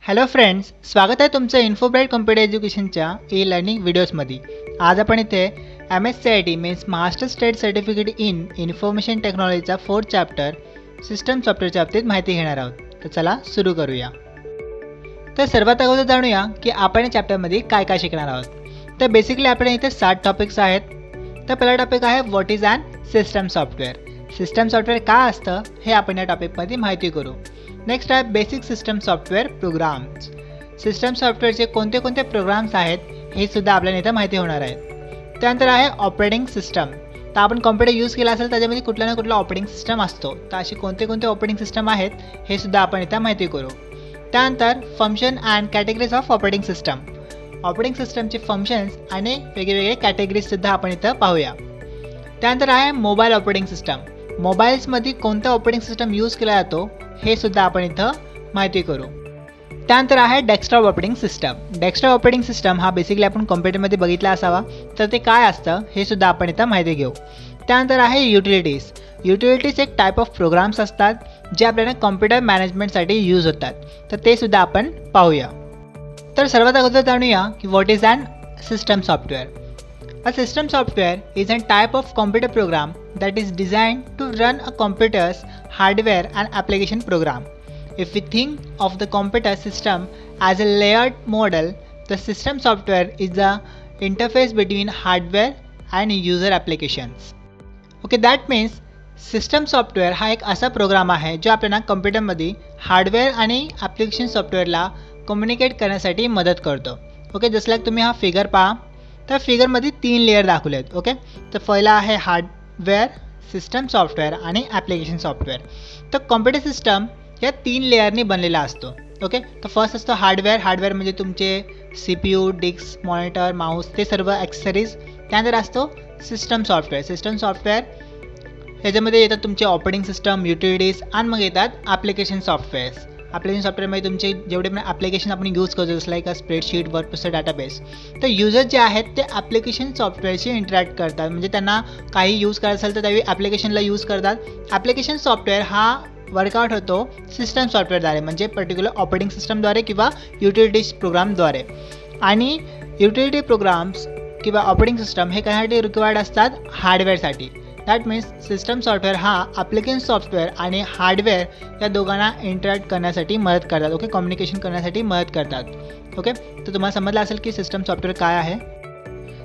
Hello friends, स्वागत आहे तुमचं इन्फोब्राईट कॉम्प्युटर एज्युकेशनच्या ई लर्निंग व्हिडिओजमध्ये. आज आपण इथे MSCIT means master state certificate in information टेक्नॉलॉजीचा 4th चॅप्टर सिस्टम सॉफ्टवेअरच्या बाबतीत माहिती घेणार आहोत. तर चला सुरू करूया. तर सर्वात अगोदर जाणूया की आपण या चॅप्टरमध्ये काय काय शिकणार आहोत. तर बेसिकली आपण इथे 7 टॉपिक्स आहेत. तर पहिला टॉपिक आहे what is an system software. System software काय असतं हे आपण या टॉपिकमध्ये माहिती करू. नेक्स्ट आहे basic system software programs. System सॉफ्टवेअरचे कोणते कोणते प्रोग्राम्स आहेत हे सुद्धा आपल्याला इथं माहिती होणार आहे. त्यानंतर आहे ऑपरेटिंग सिस्टम. तर आपण कॉम्प्युटर यूज केला असेल त्याच्यामध्ये कुठला ना कुठला ऑपरेटिंग सिस्टम असतो. तर असे कोणते कोणते ऑपरेटिंग सिस्टम आहेत हे सुद्धा आपण इथं माहिती करू. त्यानंतर function and categories of operating system. Operating सिस्टमचे फंक्शन्स आणि वेगवेगळे कॅटेगरीजसुद्धा आपण इथं पाहूया. त्यानंतर आहे मोबाईल ऑपरेटिंग सिस्टम. मोबाईल्समध्ये कोणता ऑपरेटिंग सिस्टम यूज केला जातो हे सुद्धा आपण इथं माहिती करू. त्यानंतर आहे desktop operating system. Desktop operating system हा बेसिकली आपण कॉम्प्युटरमध्ये बघितला असावा, तर ते काय असतं हे सुद्धा आपण इथं माहिती घेऊ. त्यानंतर आहे युटिलिटीज. युटिलिटीज एक टाईप ऑफ प्रोग्राम्स असतात जे आपल्याला कॉम्प्युटर मॅनेजमेंटसाठी यूज होतात. तर ते सुद्धा आपण पाहूया. तर सर्वात अगोदर जाणूया की what is an system software. A system software is a type of computer program that is designed to run a computer's hardware and application program. If we think of the computer system as a layered model, the system software is the interface between hardware and user applications. Okay, that means system software हा एक असा programme आहे जो आपल्याला कम्प्युटरमध्ये hardware आणि application सॉफ्टवेअरला communicate करण्यासाठी मदत करतो. ओके, जसं लाईक तुम्ही हा फिगर पहा, तर फिगरमध्ये 3 लेयर दाखवले आहेत. ओके, तर पहिला आहे हार्डवेअर, सिस्टम सॉफ्टवेअर आणि ॲप्लिकेशन सॉफ्टवेअर. तर कॉम्प्युटर सिस्टम या 3 लेयरनी बनलेला असतो. ओके, तर फर्स्ट असतो हार्डवेअर. हार्डवेअर म्हणजे तुमचे CPU, डिस्क, मॉनिटर, माऊस ते सर्व ॲक्सेसरीज. त्यानंतर असतो सिस्टम सॉफ्टवेअर. सिस्टम सॉफ्टवेअर ह्याच्यामध्ये येतात तुमचे ऑपरेटिंग सिस्टम, युटिलिटीज आणि मग येतात ॲप्लिकेशन सॉफ्टवेअर्स. ॲप्लिकेशन सॉफ्टवेअरमध्ये तुमचे जेवढे पण ॲप्लिकेशन आपण यूज करतो जसं लाईक स्प्रेडशीट, वर्कप्लेस, डाटाबेस. तर युजर जे आहेत ते ॲप्लिकेशन सॉफ्टवेअरशी इंटरॅक्ट करतात. म्हणजे त्यांना काही यूज करायचं असेल तर त्यावेळी ॲप्लिकेशनला यूज करतात. ॲप्लिकेशन सॉफ्टवेअर हा वर्कआउट होतो सिस्टम सॉफ्टवेअरद्वारे, म्हणजे पर्टिक्युलर ऑपरेटिंग सिस्टमद्वारे किंवा युटिलिटीज प्रोग्रामद्वारे. आणि युटिलिटी प्रोग्राम्स किंवा ऑपरेटिंग सिस्टम हे कशासाठी रिक्वायर्ड असतात? हार्डवेअरसाठी. दॅट मीन्स सिस्टम सॉफ्टवेअर हा ॲप्लिकेशन सॉफ्टवेअर आणि हार्डवेअर या दोघांना इंटरॅक्ट करण्यासाठी मदत करतात. ओके, कम्युनिकेशन करण्यासाठी मदत करतात. ओके, तर तुम्हाला समजलं असेल की सिस्टम सॉफ्टवेअर काय आहे.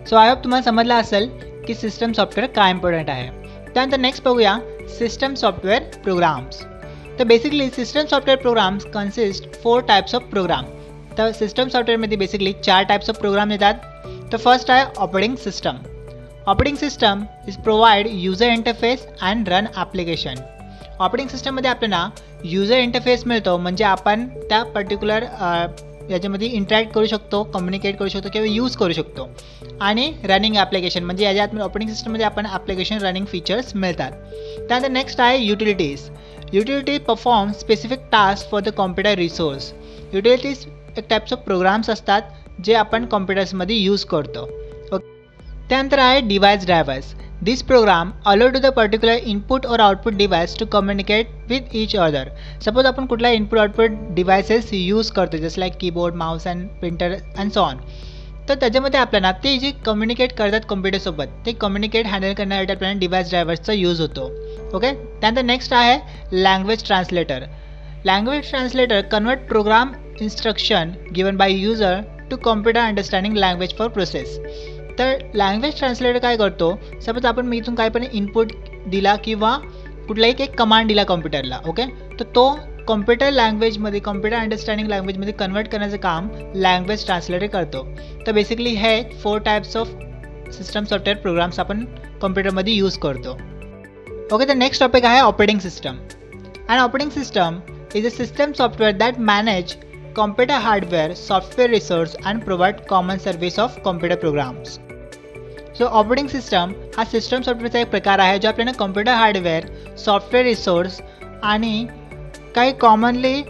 सो आय होप तुम्हाला समजलं असेल की सिस्टम सॉफ्टवेअर काय इम्पॉर्टंट आहे. त्यानंतर नेक्स्ट बघूया सिस्टम सॉफ्टवेअर प्रोग्राम्स. तर basically system software programs consist 4 types of program. तर सिस्टम सॉफ्टवेअरमध्ये बेसिकली 4 टाईप्स ऑफ प्रोग्राम येतात. तर फर्स्ट आहे operating system. Operating system is provide user interface and run application. Operating सिस्टममध्ये आपल्याला युजर इंटरफेस मिळतो, म्हणजे आपण त्या पर्टिक्युलर याच्यामध्ये इंटरॅक्ट करू शकतो, कम्युनिकेट करू शकतो किंवा यूज करू शकतो. आणि रनिंग ॲप्लिकेशन म्हणजे याच्यात ऑपरेटिंग सिस्टममध्ये आपण ॲप्लिकेशन रनिंग फीचर्स मिळतात. त्यानंतर नेक्स्ट आहे utilities. Utility perform specific task for the computer resource. Utilities एक टाईप्स ऑफ प्रोग्राम्स असतात जे आपण कॉम्प्युटर्समध्ये यूज करतो. त्यानंतर आहे device drivers. This program allow to the particular input और output device to communicate with each other. Suppose आपण कुठला इनपुट आउटपुट डिव्हायसेस यूज करतो जसं like keyboard, mouse and printer and so on. तर त्याच्यामध्ये आपल्याला ते जे कम्युनिकेट करतात कम्प्युटरसोबत ते कम्युनिकेट हँडल करण्यासाठी आपल्याला डिव्हाइस ड्रायव्हर्सचा यूज होतो. ओके, त्यानंतर नेक्स्ट आहे language translator. Language translator convert program instruction given by user to computer understanding language for process. तर लँग्वेज ट्रान्सलेटर काय करतो, सपोज आपण मी इथून काय पण इनपुट दिला किंवा कुठलाही एक कमांड दिला कॉम्प्युटरला. ओके, तर तो कॉम्प्युटर लँग्वेजमध्ये, कॉम्प्युटर अंडरस्टँडिंग लँग्वेजमध्ये कन्वर्ट करण्याचं काम लँग्वेज ट्रान्सलेटर करतो. तर बेसिकली हे 4 types of system software programs आपण कॉम्प्युटरमध्ये यूज करतो. ओके, तर नेक्स्ट टॉपिक आहे operating system. And operating system is a system software that manage computer hardware, software resource and provide common service of computer programs. So operating system हा system सॉफ्टवेअरचा एक प्रकार आहे जो आपल्याला कॉम्प्युटर हार्डवेअर, सॉफ्टवेअर रिसोर्स आणि काही कॉमनली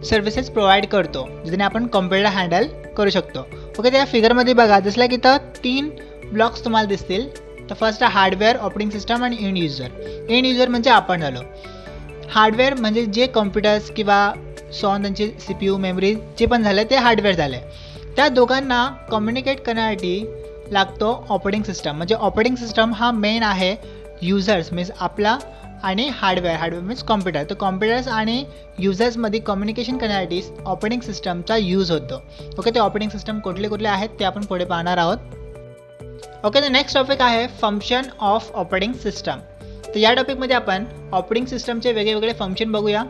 सर्व्हिसेस प्रोव्हाइड करतो ज्याने आपण कॉम्प्युटर हँडल करू शकतो. ओके, त्या फिगरमध्ये बघा जसं की इथं 3 ब्लॉक्स तुम्हाला दिसतील. तर फर्स्ट आहे हार्डवेअर, ऑपरेटिंग सिस्टम आणि एंड युजर. एंड युजर म्हणजे आपण झालो. हार्डवेअर म्हणजे जे कॉम्प्युटर्स किंवा सो ऑन त्यांची CPU मेमरी जे पण झालं ते हार्डवेअर झालं. त्या दोघांना कम्युनिकेट करण्यासाठी लागतो ऑपरेटिंग सिस्टम. म्हणजे ऑपरेटिंग सिस्टम हा मेन आहे युजर्स मीन्स आपला आणि हार्डवेअर मीन्स कॉम्प्युटर. तर कॉम्प्युटर्स आणि युजर्समध्ये कम्युनिकेशन करण्यासाठी ऑपरेटिंग सिस्टमचा यूज होतो. ओके, ते ऑपरेटिंग सिस्टम कुठले कुठले आहेत ते आपण पुढे पाहणार आहोत. ओके, तर नेक्स्ट टॉपिक आहे फंक्शन ऑफ ऑपरेटिंग सिस्टम. तर या टॉपिकमध्ये आपण ऑपरेटिंग सिस्टमचे वेगवेगळे फंक्शन बघूया.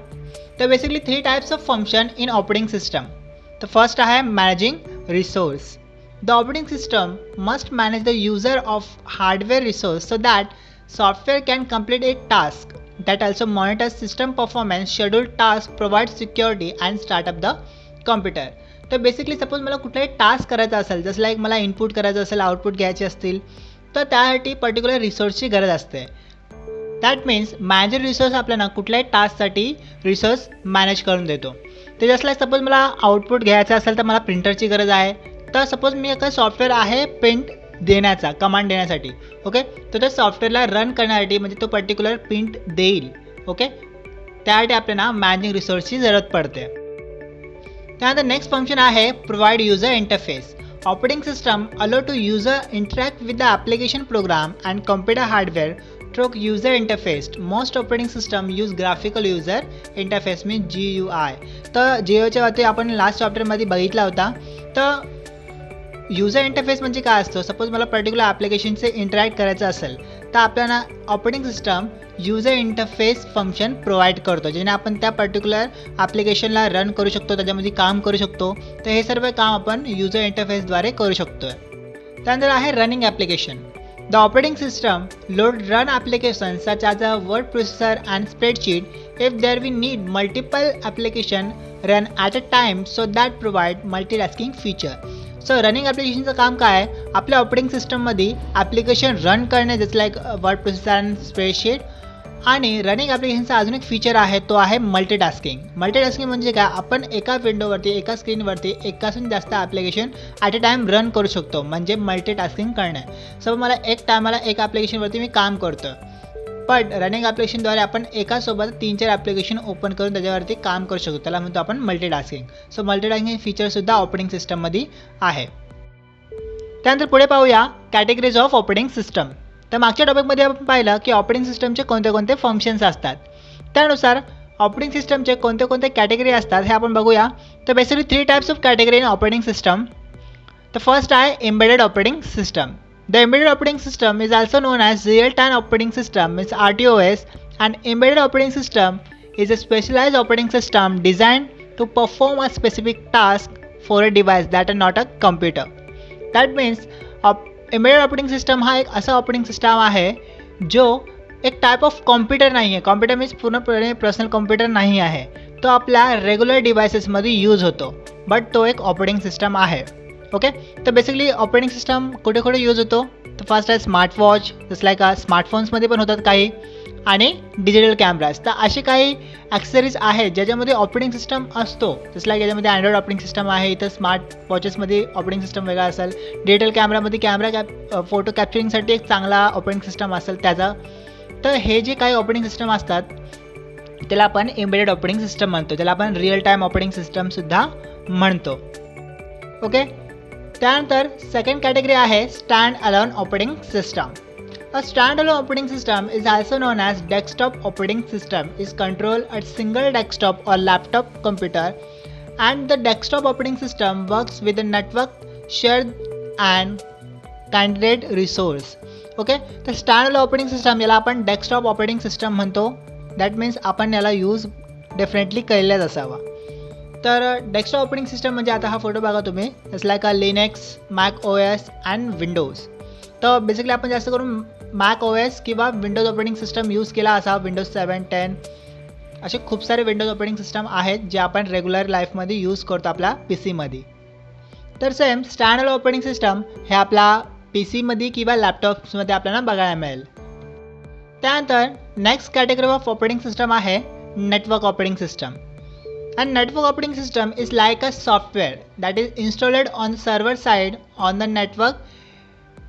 तर basically 3 types of function in operating system. तर फर्स्ट आहे managing resource. The operating system must manage the user of hardware resource so that software can complete a task. That also monitors system performance, schedule tasks, provide security and start up the computer. तर basically suppose मला कुठलाही task करायचा असेल, जसं like मला input करायचं असेल, output घ्यायचे असतील, तर त्यासाठी पर्टिक्युलर रिसोर्सची गरज असते. दॅट मीन्स मॅनेजर रिसोर्स आपल्याला कुठल्याही टास्कसाठी रिसोर्स मॅनेज करून देतो. ते जसं लाईक सपोज मला आउटपुट घ्यायचं असेल तर मला प्रिंटरची गरज आहे. तर सपोज मी एक सॉफ्टवेअर आहे प्रिंट देण्याचा, कमांड देण्यासाठी. ओके, तर त्या सॉफ्टवेअरला रन करण्यासाठी म्हणजे तो पर्टिक्युलर प्रिंट देईल. ओके, त्यासाठी आपल्याला मॅनेजिंग रिसोर्सची जरूरत पडते. त्यानंतर नेक्स्ट फंक्शन आहे provide user interface. Operating system allow to user interact with the application program and computer hardware through user interface. Most operating system use graphical user interface means GUI. तर GUIच्या वरती आपण last चॅप्टरमध्ये बघितला होता. तर user interface म्हणजे काय असतं, suppose मला पर्टिक्युलर ॲप्लिकेशनचे इंटरॅक्ट करायचं असेल तर आपल्याला operating system user interface function provide करतो, जेणे आपण त्या पर्टिक्युलर ॲप्लिकेशनला रन करू शकतो, त्याच्यामध्ये काम करू शकतो. तर हे सर्व काम आपण युजर इंटरफेसद्वारे करू शकतो. त्यानंतर आहे running application. The operating system load run application such as a word processor and spreadsheet if there we need multiple application run at a time so that provide multitasking feature. So running ॲप्लिकेशनचं काम काय आहे, आपल्या operating सिस्टममध्ये application run करणे जसं like word processor and spreadsheet. आणि running ॲप्लिकेशनचा अजून एक फीचर आहे तो आहे मल्टीटास्किंग. मल्टीटास्किंग म्हणजे काय, आपण एका विंडोवरती एका स्क्रीनवरती एकाहून जास्त application at a time run करू शकतो, म्हणजे मल्टीटास्किंग करणे. सो मला एक टायमाला एक ॲप्लिकेशनवरती मी काम करतो, पण रनिंग ॲप्लिकेशनद्वारे आपण एकासोबत 3-4 ॲप्लिकेशन ओपन करून त्याच्यावरती काम करू शकतो, त्याला म्हणतो आपण मल्टीटास्किंग. सो मल्टीटास्किंग फीचरसुद्धा ऑपरेटिंग सिस्टममध्ये आहे. त्यानंतर पुढे पाहूया कॅटेगरीज ऑफ ऑपरेटिंग सिस्टम. तर मागच्या टॉपिकमध्ये आपण पाहिलं की ऑपरेटिंग सिस्टमचे कोणते कोणते फंक्शन्स असतात. त्यानुसार ऑपरेटिंग सिस्टमचे कोणते कोणते कॅटेगरी असतात हे आपण बघूया. तर basically 3 types of category in operating system. तर फर्स्ट आहे embedded operating system. The embedded operating system is also known as real-time operating system, means RTOS. An embedded operating system is a specialized operating system designed to perform a specific task for a device that is not a computer. That means embedded operating system हा एक असा operating system आहे जो एक type of computer नाही आहे. Computer means पूर्णपणे personal computer नाही आहे, तो आपल्या रेग्युलर डिव्हायसेसमध्ये यूज होतो, बट तो एक ऑपरेटिंग सिस्टम आहे. ओके, तर बेसिकली ऑपरेटिंग सिस्टम कुठे कुठे यूज होतो, तर फर्स्ट आहे स्मार्टवॉच, जसं लाईक स्मार्टफोन्समध्ये पण होतात काही, आणि डिजिटल कॅमेराज. तर असे काही ॲक्सेसरीज आहेत ज्याच्यामध्ये ऑपरेटिंग सिस्टम असतो. जसं लाईक याच्यामध्ये अँड्रॉइड ऑपरेटिंग सिस्टम आहे, इथं स्मार्ट वॉचेसमध्ये ऑपरेटिंग सिस्टम वेगळा असेल, डिजिटल कॅमेरामध्ये फोटो कॅप्चरिंगसाठी एक चांगला ऑपरेटिंग सिस्टम असेल त्याचा. तर हे जे काही ऑपरेटिंग सिस्टम असतात त्याला आपण एम्बेडेड ऑपरेटिंग सिस्टम म्हणतो, त्याला आपण रिअल टाईम ऑपरेटिंग सिस्टमसुद्धा म्हणतो. ओके, त्यानंतर सेकंड कॅटेगरी आहे stand alone operating system. A standalone operating system is also known as desktop operating system. Is controlled at single desktop or laptop computer, and the desktop operating system works with the network shared and candidate resource. Okay, तर standalone operating system याला आपण desktop operating system म्हणतो. That means आपण याला use definitely केलेलाच असावा. तर desktop operating system म्हणजे आता हा फोटो बघा तुम्ही, it's like a Linux, Mac OS and Windows. तर बेसिकली आपण जास्त करून मॅक OS किंवा विंडोज ऑपरेटिंग सिस्टम यूज केला असा. विंडोज 7, 10 असे खूप सारे विंडोज ऑपरेटिंग सिस्टम आहेत जे आपण रेग्युलर लाईफमध्ये यूज करतो आपल्या PCमध्ये. तर सेम स्टँडअलोन ऑपरेटिंग सिस्टम हे आपला PCमध्ये किंवा लॅपटॉप्समध्ये आपल्याला बघायला मिळेल. त्यानंतर next category of operating system आहे network operating system. And network operating system is like a software that is installed on the server side on the network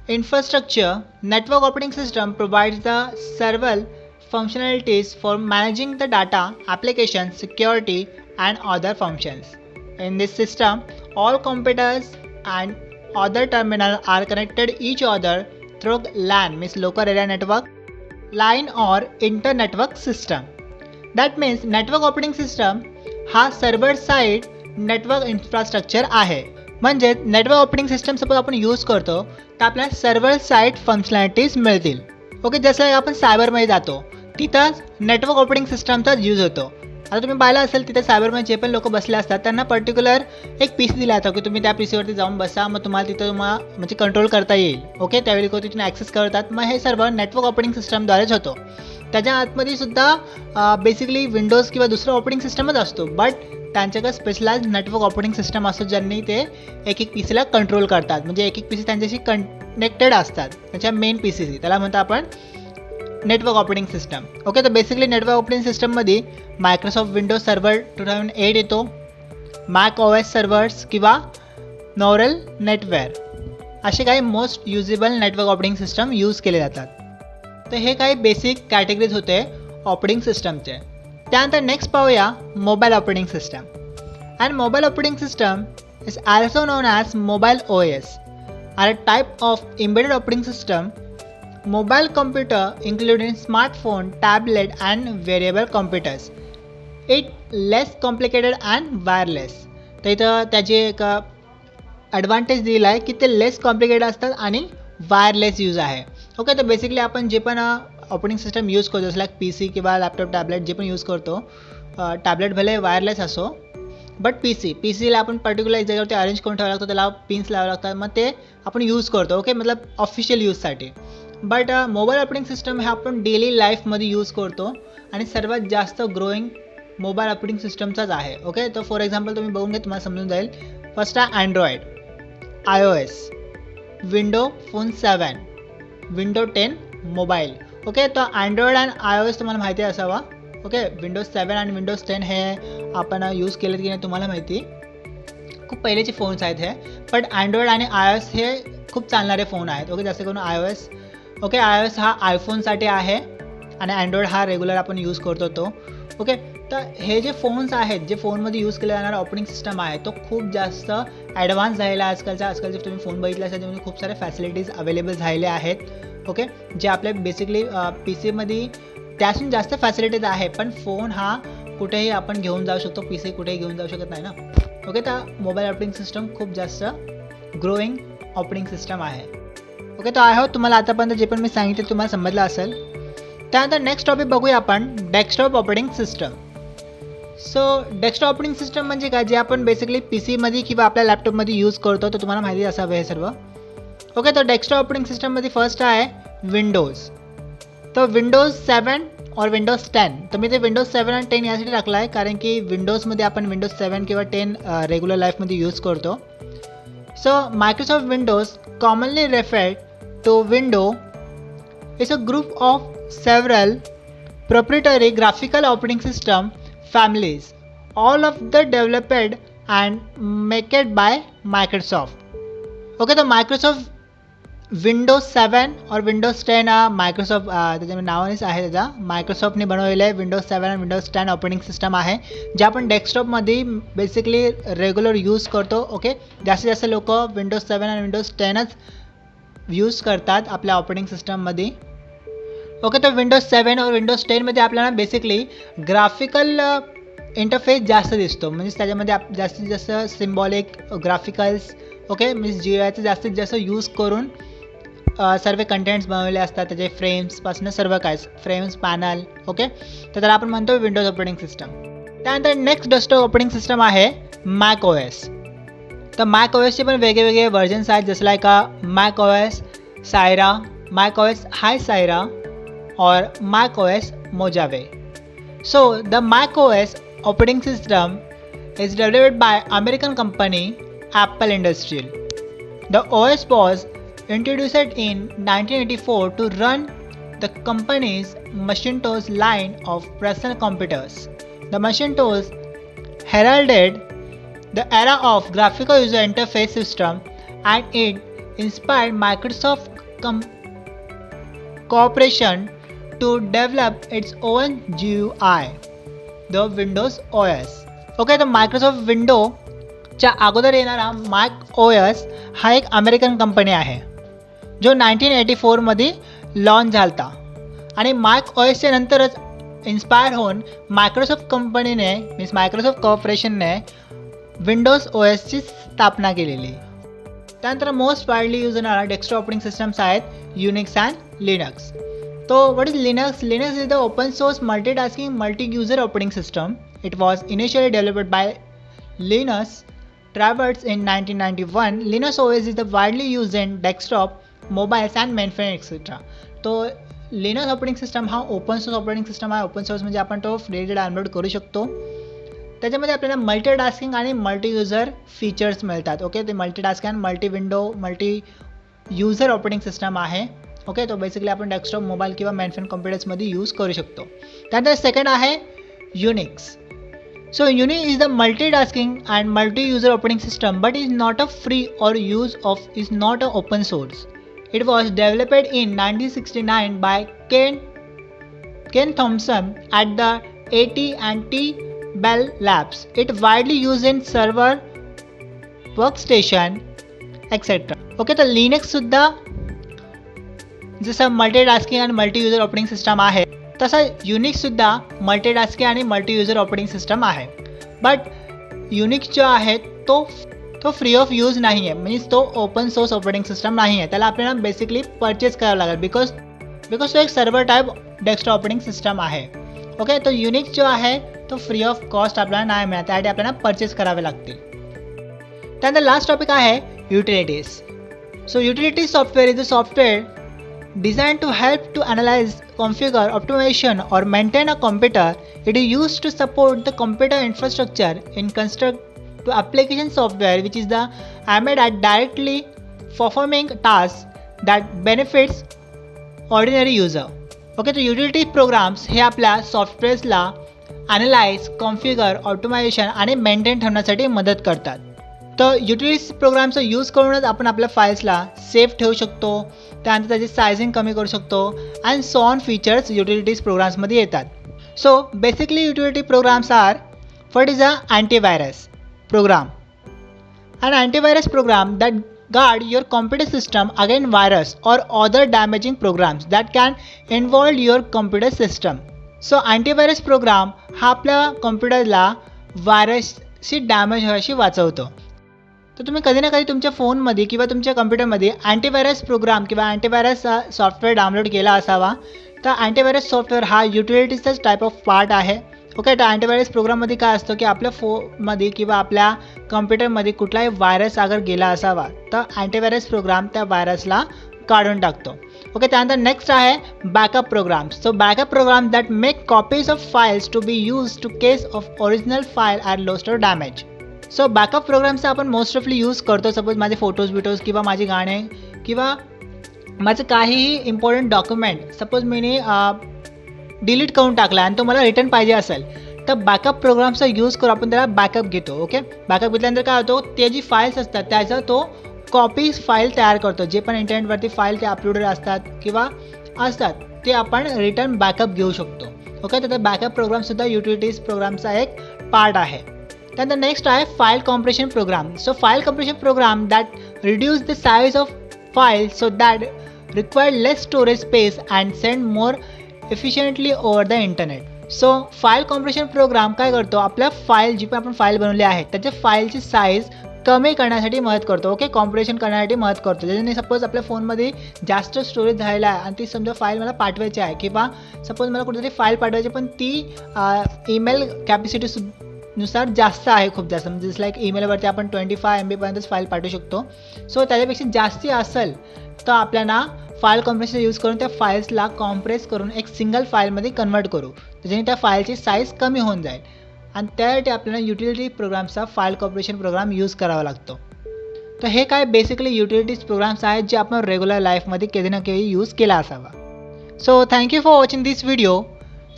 infrastructure. Network operating system provides the several functionalities for managing the data, applications, security, and other functions. In this system, all computers and other terminals are connected each other through LAN, means local area network, line or inter-network system. That means network operating system हा server side network infrastructure आहे. म्हणजे network operating system suppose आपण use करतो तर आपल्याला server side functionalities मिळतील. Okay, जसं आपण सायबरमध्ये जातो तिथंच नेटवर्क ऑपरेटिंग सिस्टमचाच यूज होतो. आता तुम्ही पाहिलं असेल तिथे सायबरमध्ये जे पण लोक बसले असतात त्यांना पर्टिक्युलर एक पीसी दिला जातो की तुम्ही त्या पीसीवरती जाऊन बसा, मग तुम्हाला तिथं म्हणजे कंट्रोल करता येईल. ओके, त्यावेळी लोक तिथून ॲक्सेस करतात. मग हे सर्व नेटवर्क ऑपरेटिंग सिस्टमद्वारेच होतो. त्याच्या आतमध्ये सुद्धा बेसिकली विंडोज किंवा दुसरं ऑपरेटिंग सिस्टमच असतो, बट त्यांच्याकडे स्पेशलाइज नेटवर्क ऑपरेटिंग सिस्टम असतो ज्यांनी ते एक पीसीला कंट्रोल करतात. म्हणजे एक पीसी त्यांच्याशी कनेक्टेड असतात त्याच्या मेन पीसीशी, त्याला म्हणतो आपण नेटवर्क ऑपरेटिंग सिस्टम. ओके, तर बेसिकली नेटवर्क ऑपरेटिंग सिस्टममध्ये मायक्रोसॉफ्ट विंडोज सर्व्हर 2008 येतो, मॅक OS सर्व्हर्स किंवा नॉरेल नेटवेअर असे काही most usable network operating system use केले जातात. तर हे काही बेसिक कॅटेगरीज होते ऑपरेटिंग सिस्टमचे. त्यानंतर नेक्स्ट पाहूया mobile operating system. And mobile operating system is also non as mobile OS are a type of embedded operating system mobile computer including smartphone, tablet and wearable computers. It less complicated and wireless. तर इथं त्याचे एक advantage दिला आहे की ते लेस complicated असतात आणि वायरलेस यूज आहे. ओके, तर बेसिकली आपण जे पण ऑपरेटिंग सिस्टम यूज करतो जसं लाईक PC किंवा लॅपटॉप टॅबलेट जे पण यूज करतो, टॅबलेट भले वायरलेस असो बट पीसीला आपण पर्टिक्युलर एक जागेवरती अरेंज करून ठेवावं लागतो, त्याला पिन्स लावावं लागतात, मग ते आपण यूज करतो. ओके, मतलब ऑफिशियल यूजसाठी. बट मोबाईल ऑपरेटिंग सिस्टम हे आपण डेली लाईफमध्ये यूज करतो आणि सर्वात जास्त ग्रोईंग मोबाईल ऑपरेटिंग सिस्टमचाच आहे. ओके, तर फॉर एक्झाम्पल तुम्ही बघून घ्या, तुम्हाला समजून जाईल. फर्स्ट आहे Android, iOS, window phone 7, window 10 mobile. Okay, तर अँड्रॉइड आणि iOS तुम्हाला माहिती असावा. ओके, विंडोज 7 आणि विंडोज 10 हे आपण यूज केलेत की नाही तुम्हाला माहिती, खूप पहिलेचे फोन्स आहेत हे. बट अँड्रॉइड आणि iOS हे खूप चालणारे फोन आहेत. ओके, जास्त करून iOS. ओके, iOS हा आयफोनसाठी आहे आणि अँड्रॉइड हा रेग्युलर आपण यूज करतो तो. ओके, तर हे जे फोन्स आहेत, जे फोनमध्ये यूज केला जाणारा ऑपरेटिंग सिस्टम आहे तो खूप जास्त ॲडव्हान्स झालेला आहे आजकालचे तुम्ही फोन बघितले असेल त्यामध्ये खूप सारे फॅसिलिटीज अवेलेबल झालेले आहेत. ओके, जे आपल्या बेसिकली पीसीमध्ये त्यासून जास्त फॅसिलिटीज आहे, पण फोन हा कुठेही आपण घेऊन जाऊ शकतो, पीसी कुठेही घेऊन जाऊ शकत नाही ना. ओके, तर मोबाईल ऑपरेटिंग सिस्टम खूप जास्त ग्रोईंग ऑपरेटिंग सिस्टम आहे. ओके, तर आय होप तुम्हाला आतापर्यंत जे पण मी सांगितलं तुम्हाला समजलं असेल. त्यानंतर नेक्स्ट टॉपिक बघूया आपण desktop operating system. So desktop operating system म्हणजे काय, जे आपण बेसिकली पीसीमध्ये किंवा आपल्या लॅपटॉपमध्ये यूज करतो, तर तुम्हाला माहिती असावं हे सर्व. ओके, तर डेस्कटॉप ऑपरेटिंग सिस्टममध्ये फर्स्ट आहे विंडोज. तर विंडोज 7 और विंडोज 10. तर मी ते विंडोज 7 आणि 10 यासाठी टाकलं आहे कारण की विंडोजमध्ये आपण विंडोज 7 किंवा 10 रेग्युलर लाईफमध्ये यूज करतो. So Microsoft Windows, commonly referred to Window, is a group of several proprietary graphical operating system families, all of them developed and made by Microsoft. Okay, तर Microsoft विंडोज 7 और Windows 10 हा Microsoft त्याच्या नावानेच आहे, त्याचा मायक्रोसॉफ्टने बनवलेलं आहे. विंडोज 7 आणि विंडोज 10 ऑपरेटिंग सिस्टम आहे जे आपण डेस्कटॉपमध्ये बेसिकली रेग्युलर यूज करतो. ओके, जास्तीत जास्त लोक विंडोज 7 आणि विंडोज 10च यूज करतात आपल्या ऑपरेटिंग सिस्टममध्ये. ओके, तर विंडोज 7 और विंडोज 10मध्ये आपल्याला बेसिकली ग्राफिकल इंटरफेस जास्त दिसतो, म्हणजे त्याच्यामध्ये जास्तीत जास्त सिम्बॉलिक ग्राफिकल्स, ओके, मीन्स GUIचं जास्तीत जास्त यूज करून सर्व कंटेंट्स बनवले असतात, त्याचे फ्रेम्सपासून सर्व काय फ्रेम्स पॅनल. ओके, तर त्याला आपण म्हणतो विंडोज ऑपरेटिंग सिस्टम. त्यानंतर नेक्स्ट डेस्कटॉप ऑपरेटिंग सिस्टम आहे मॅक OS. तर मॅक OSचे पण वेगवेगळे व्हर्जन्स आहेत, जसं like Mac OS Saira, Mac OS हाय सायरा और मॅक OS मोजावे. So the Mac OS operating system is developed by American company Apple Industrial. The OS was introduced in 1984 to run the company's Macintosh line of personal computers. The Macintosh heralded the era of graphical user interface system and it inspired Microsoft Corporation to develop its own GUI, the Windows OS. Okay, तर Microsoft विंडोच्या अगोदर येणारा Mac OS हा एक American company आहे जो 1984मध्ये launch झाला होता आणि मॅक ओएसच्या नंतरच इन्स्पायर होऊन मायक्रोसॉफ्ट कंपनीने मीन्स मायक्रोसॉफ्ट कॉर्पोरेशनने विंडोज ओएसची स्थापना केलेली. त्यानंतर मोस्ट वाईडली यूज होणारा डेस्कटॉप ऑपरेटिंग सिस्टम्स आहेत युनिक्स अँड लिनक्स. तो what is Linux? Linux is the open source multitasking multi user operating system. It was initially developed by Linus Torvalds in 1991. Linux OS is the widely used in desktop, mobiles and mainframe etc. तो Linux operating system हा open source operating system आहे. Open source म्हणजे आपण तो free download करू शकतो. त्याच्यामध्ये आपल्याला मल्टीटास्किंग आणि मल्टी युजर फीचर्स मिळतात. ओके, ते मल्टीटास्किंग आणि multi window multi user operating system आहे. ओके, तो बेसिकली आपण डेस्कटॉप, मोबाईल किंवा मेनफ्रेम कॉम्प्युटर्समध्ये यूज करू शकतो. त्यानंतर सेकंड आहे Unix. So Unix is the multitasking and multi-user operating system, but is not a free or is not a open source. It was developed in 1969 by Ken Thompson at the AT&T Bell Labs. It widely used in server, workstation, etc. Okay, तर Linux सुद्धा जसं multitasking आणि multi user operating system आहे तसं युनिक्ससुद्धा multitasking आणि multi user operating system आहे. But Unix जो आहे तो फ्री ऑफ यूज नाही आहे, मीन्स तो ओपन सोर्स ऑपरेटिंग सिस्टम नाही आहे. त्याला आपल्याला बेसिकली परचेस करावं लागेल बिकॉज तो एक server type desktop operating system आहे. ओके, तो युनिक्स जो आहे तो फ्री ऑफ कॉस्ट आपल्याला नाही मिळत, त्यासाठी आपल्याला परचेस करावे लागतील. त्यानंतर लास्ट टॉपिक आहे utilities. So utility software is a software designed to help to analyze, configure, automation or maintain a computer. It is used to support the computer infrastructure in construct to application software which is the aimed at directly performing tasks that benefits ordinary user. Okay, तर utility programs हे आपल्या सॉफ्टवेअर्सला analyse, configure, automation आणि maintain ठेवण्यासाठी मदत करतात. तर utility प्रोग्रामचा use करूनच आपण आपल्या फाईल्सला सेफ ठेवू शकतो. त्यानंतर त्याची सायझिंग कमी करू शकतो and so on features utilities प्रोग्राम्समध्ये येतात. So basically utility programs are what is a antivirus program. An antivirus program that guard your computer system against virus or other damaging programs that can involve your computer system. So antivirus program हा आपल्या कॉम्प्युटरला व्हायरसशी damage व्हायशी वाचवतो. तर तुम्ही कधी ना कधी तुमच्या फोनमध्ये किंवा तुमच्या कम्प्युटरमध्ये अँटीव्हायरस प्रोग्राम किंवा अँटीव्हायरस सॉफ्टवेअर डाउनलोड केला असावा. तर अँटीव्हायरस सॉफ्टवेअर हा युटिलिटीचाच टाईप ऑफ पार्ट आहे. ओके, तर अँटीव्हायरस प्रोग्राममध्ये काय असतं की आपल्या फोनमध्ये किंवा आपल्या कम्प्युटरमध्ये कुठलाही व्हायरस अगर गेला असावा तर अँटीव्हायरस प्रोग्राम त्या व्हायरसला काढून टाकतो. ओके, त्यानंतर नेक्स्ट आहे backup programs. So backup program that make copies of files to be use to case of original file are lost और डॅमेज. सो बॅकअप प्रोग्रामचा आपण मोस्ट ऑफली यूज करतो. सपोज माझे फोटोज किंवा माझी गाणे किंवा माझं काहीही इम्पॉर्टंट डॉक्युमेंट सपोज मी डिलीट करून टाकला आणि तो मला रिटर्न पाहिजे असेल तर बॅकअप प्रोग्रामचा यूज करून आपण त्याला बॅकअप घेतो. ओके, बॅकअप घेतल्यानंतर काय होतो, ते जी फाईल्स असतात त्याचा तो कॉपीज फाईल तयार करतो. जे पण इंटरनेटवरती फाईल ते अपलोडेड असतात किंवा असतात ते आपण रिटर्न बॅकअप घेऊ शकतो. ओके, तर बॅकअप प्रोग्रामसुद्धा युटिलिटीज प्रोग्रामचा एक पार्ट आहे. त्यानंतर नेक्स्ट आहे file compression program. So file compression program that reduce the size of file so that require less storage space and send more efficiently over the internet. So file compression program काय करतो, आपल्या file जी पण आपण file बनवली आहे त्याच्या फाईलची size कमी करण्यासाठी मदत करतो. ओके, कॉम्प्रेशन करण्यासाठी मदत करतो. ज्याने सपोज आपल्या फोनमध्ये जास्त स्टोरेज झालेला आहे आणि ती समजा फाईल मला पाठवायची आहे किंवा सपोज मला कुठेतरी फाईल पाठवायची पण ती ईमेल कॅपॅसिटी नुसार जास्त आहे, खूप जास्त, म्हणजे जसं लाईक ईमेलवरती आपण 25 MB पर्यंतच फाईल पाठवू शकतो. सो त्याच्यापेक्षा जास्ती असेल तर आपल्याला फाईल कॉम्प्रेशन यूज करून त्या फाईल्सला कॉम्प्रेस करून एक सिंगल फाईलमध्ये कन्वर्ट करू, त्याच्याने त्या फाईलची साईज कमी होऊन जाईल आणि त्यासाठी आपल्याला युटिलिटी प्रोग्रामचा फाईल कॉम्प्रेशन प्रोग्राम यूज करावा लागतो. तर हे काय बेसिकली युटिलिटीज प्रोग्राम्स आहेत जे आपण रेग्युलर लाईफमध्ये कधी ना कधी यूज केला असावा. So thank you for watching this video.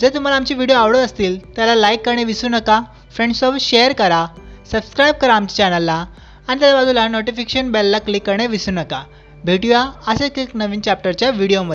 जर तुम्हाला आमचे व्हिडिओ आवडत असतील त्याला लाईक करणे विसरू नका, फ्रेंड्ससोबत शेअर करा, सबस्क्राईब करा आमच्या चॅनलला आणि त्या बाजूला नोटिफिकेशन बेलला क्लिक करणे विसरू नका. भेटूया असेच एक नवीन चॅप्टरच्या व्हिडिओमध्ये.